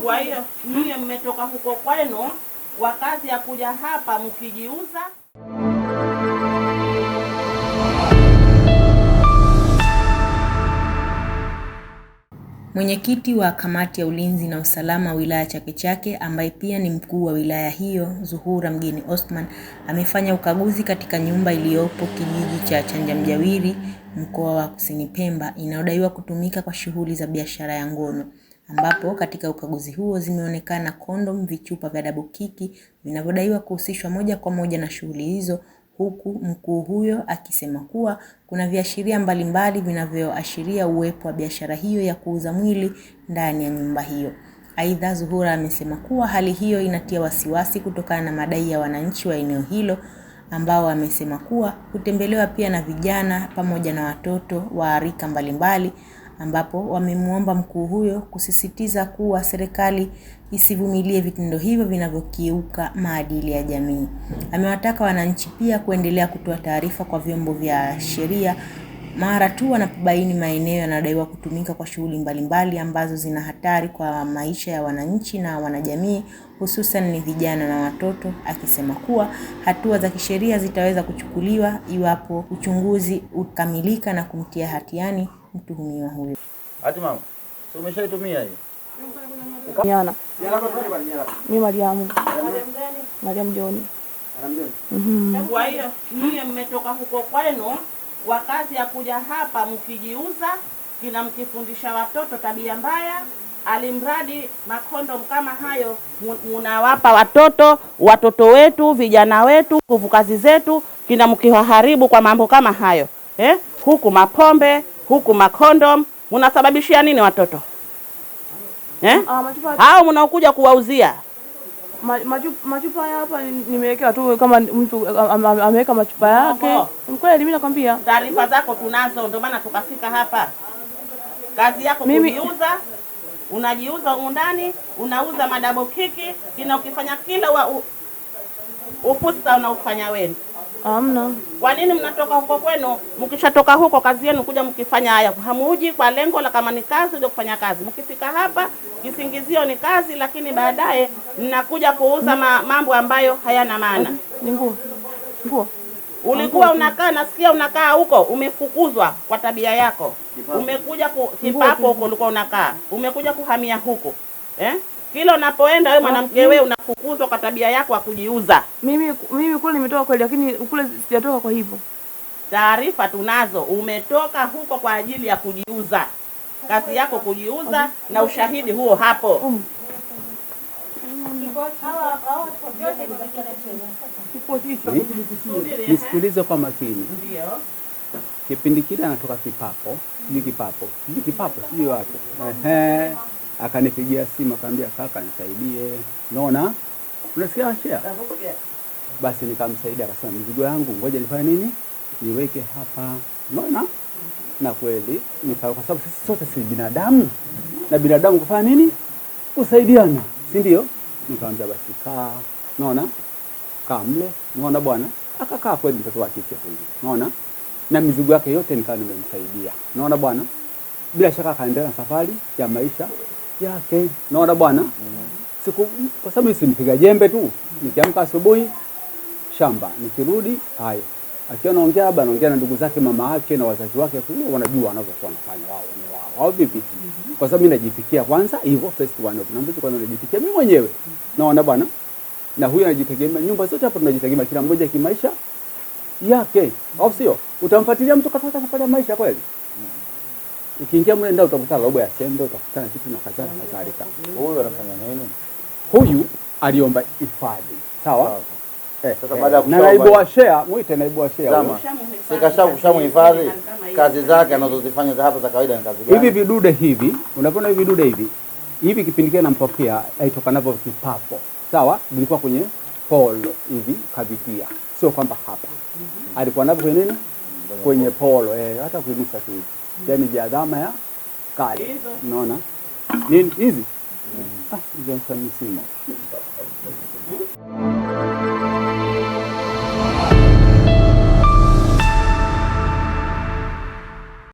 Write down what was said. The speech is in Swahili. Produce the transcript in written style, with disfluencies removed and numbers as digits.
Kwa hiyo nyie mmetoka huko kwenu kwa kazi ya kuja hapa mkijiuza. Mwenyekiti wa kamati ya ulinzi na usalama wilaya Chake Chake ambaye pia ni mkuu wa wilaya hiyo, Zuhura Mgeni Osman, amefanya ukaguzi katika nyumba iliyopo kijiji cha Chanjamjawiri, mkoa wa Kusini Pemba, inayodaiwa kutumika kwa shughuli za biashara ya ngono, ambapo katika ukaguzi huo zimeonekana kondom, vichupa vya dabukiki vinavyodaiwa kuhusishwa moja kwa moja na shughuli hizo, huku mkuu huyo akisema kuwa kuna viashiria mbalimbali vinavyoashiria uwepo wa biashara hiyo ya kuuza mwili ndani ya nyumba hiyo. Aidha, Zuhura amesema kuwa hali hiyo inatia wasiwasi kutokana na madai ya wananchi wa eneo hilo ambao amesema kuwa hutembelewa pia na vijana pamoja na watoto wa rika mbalimbali, ambapo wamemuomba mkuu huyo kusisitiza kuwa serikali isivumilie vitendo hivyo vinavyokiuka maadili ya jamii. Amewataka wananchi pia kuendelea kutoa taarifa kwa vyombo vya sheria mara tu wanapobaini maeneo yanayodaiwa kutumika kwa shughuli mbalimbali ambazo zina hatari kwa maisha ya wananchi na wanajamii, hususan ni vijana na watoto, akisema kuwa hatua za kisheria zitaweza kuchukuliwa iwapo uchunguzi ukamilika na kumtia hatiani mtuhumiwa huyo. Hati mama, so umeshaitumia hiyo? Yana. Mimi Mariamu. Mariamu Joni. Kwa hiyo nyie mmetoka huko kwenu kwa kazi ya kuja hapa mkijiuza, kina mkifundisha watoto tabia mbaya, alimradi makondom kama hayo munawapa watoto wetu, vijana wetu, nguvu kazi zetu, kina mkiharibu kwa mambo kama hayo. Huku mapombe, huku makondom, munasababishia nini watoto? Hao mnaokuja kuwauzia. Machupa hapa nimeweka tu kama mtu ameweka machupa yake. Kweli mimi nakwambia. Taarifa zako tunazo, ndio maana tukafika hapa. Kazi yako kujiuza, unajiuza huko ndani, unauza madabo kiki, kina ukifanya kila upusta unaufanya wewe. Hamna. Kwa nini mnatoka huko kwenu? Mkishatoka huko kazi yenu kuja mkifanya haya. Hamuji kwa lengo la kama ni kazi ndio kufanya kazi. Mkifika hapa kisingizio ni kazi, lakini baadaye mnakuja kuuza mambo ambayo hayana maana. Nguo. Ulikuwa unakaa, nasikia unakaa huko, umefukuzwa kwa tabia yako. Umekuja kipapo huko ulikuwa unakaa. Umekuja kuhamia huko. Kila unapoenda wewe mwanamke wewe unafukuzwa kwa tabia yako ya kujiuza. Mimi kule nimetoka kweli, lakini kule sijatoka kwa hivyo. Taarifa tunazo, umetoka huko kwa ajili ya kujiuza. Kazi yako kujiuza na ushahidi huo hapo. Nisikilize kwa makini. Ndio. Kipindi kile anatoka kipapo, sio watu. Akanipigia simu akamwambia, kaka nisaidie. Unaona? Unasikia share? Basi nikamsaidia, akasema mizigo yangu ngoja nifanye nini? Niweke hapa. Unaona? Na kweli kwa sababu sisi sote si binadamu. Na binadamu kufanya nini? Kusaidiana, si ndio? Nikamwambia basi kaa. Unaona? Kaa mle. Unaona bwana? Akakaa kweli mtoto wa kike huyu. Unaona? Na mizigo yake yote nikawa nimemsaidia. Unaona bwana? Bila shaka akaendelea na safari ya maisha yake. Naona bwana, siku kwa sababu simpiga jembe tu, nikiamka asubuhi shamba, nikirudi hayo. Akiwa anaongea anaongea na ndugu zake, mama yake na wazazi wake kule, wanajua wanavyokuwa wanafanya wao ni wao. Au vipi? Kwa sababu mimi najipikia kwanza hivyo first one of number kwanza najipikia mimi mwenyewe. Naona bwana. Na huyu anajitegemea, nyumba zote hapa tunajitegemea kila mmoja kimaisha yake. Au sio? Utamfuatilia mtu katoka anafanya maisha kweli? Ukiingia mle ndani utakuta robo ya sembe, utakutana kitu na kadhalika. Huyu anafanya nini? Huyu aliomba hifadhi. Sawa? Sasa baada ya na naibu wa share, muite naibu wa share. Sikashamhifadhi, kazi zake anazozifanya za hapa za kawaida ni kazi gani? Hivi vidude hivi, unapoona hivi vidude hivi kipindi kile nampokea aitoka navyo kipapo. Sawa? Vilikuwa kwenye polo hivi kavitia. Sio kwamba hapa. Alikuwa navyo kwenye nini? Kwenye polo. Hata kuinisa hivi. Yaani jadhama ya kali. Unaona? Nini hizi? Hizo ni msimu.